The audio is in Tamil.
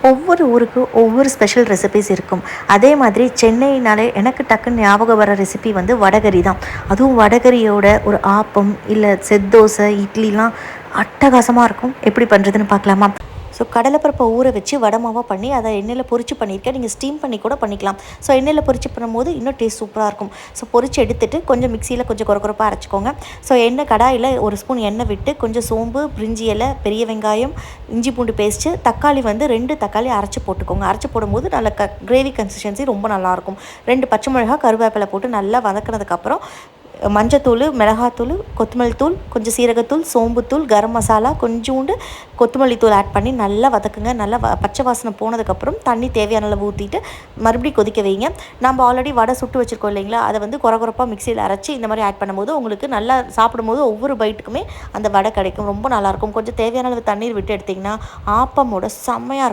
ஒவ்வொரு ஊருக்கும் ஒவ்வொரு ஸ்பெஷல் ரெசிபீஸ் இருக்கும். அதே மாதிரி சென்னைனாலே எனக்கு டக்குன்னு ஞாபகம் வர ரெசிபி வந்து வடகறி தான். அதுவும் வடகரியோட ஒரு ஆப்பம் இல்லை செட் தோசை இட்லிலாம் அட்டகாசமாக இருக்கும். எப்படி பண்ணுறதுன்னு பார்க்கலாமா? ஸோ கடலைப்பருப்பை ஊற வச்சு வடை மாவாக பண்ணி அதை எண்ணெயில் பொரிச்சு பண்ணியிருக்கேன். நீங்கள் ஸ்டீம் பண்ணி கூட பண்ணிக்கலாம். ஸோ எண்ணெயில் பொரிச்சு பண்ணும்போது இன்னும் டேஸ்ட் சூப்பராக இருக்கும். ஸோ பொரிச்சு எடுத்துட்டு கொஞ்சம் மிக்சியில் கொஞ்சம் கொரப்பாக அரைச்சிக்கோங்க. ஸோ எண்ணெய் கடாயில் ஒரு ஸ்பூன் எண்ணெய் விட்டு கொஞ்சம் சோம்பு, பிரிஞ்சி இலை, பெரிய வெங்காயம், இஞ்சி பூண்டு பேஸ்ட்டு, தக்காளி வந்து 2 தக்காளி அரைச்சி போட்டுக்கோங்க. அரைச்சி போடும்போது நல்ல கிரேவி கன்சிஸ்டன்சி ரொம்ப நல்லாயிருக்கும். 2 பச்சை மிளகா, கருவேப்பிலை போட்டு நல்லா வதக்கினதுக்கப்புறம் மஞ்சத்தூள், மிளகாத்தூள், கொத்தமல்லி தூள், கொஞ்சம் சீரகத்தூள், சோம்புத்தூள், கரம் மசாலா, கொஞ்சோண்டு கொத்தமல்லி தூள் ஆட் பண்ணி நல்லா வதக்குங்க. நல்லா பச்சை வாசனை போனதுக்கப்புறம் தண்ணி தேவையான அளவு ஊற்றிட்டு மறுபடியும் கொதிக்க வைங்க. நம்ம ஆல்ரெடி வடை சுட்டு வச்சுருக்கோம் இல்லைங்களா, அதை வந்து கொரப்பாக மிக்சியில் அரைச்சி இந்த மாதிரி ஆட் பண்ணும்போது உங்களுக்கு நல்லா சாப்பிடும்போது ஒவ்வொரு பைட்டுக்குமே அந்த வடை கிடைக்கும். ரொம்ப நல்லாயிருக்கும். கொஞ்சம் தேவையான அளவு தண்ணீர் விட்டு எடுத்திங்கன்னா ஆப்பமோட செம்மையாக இருக்கும்.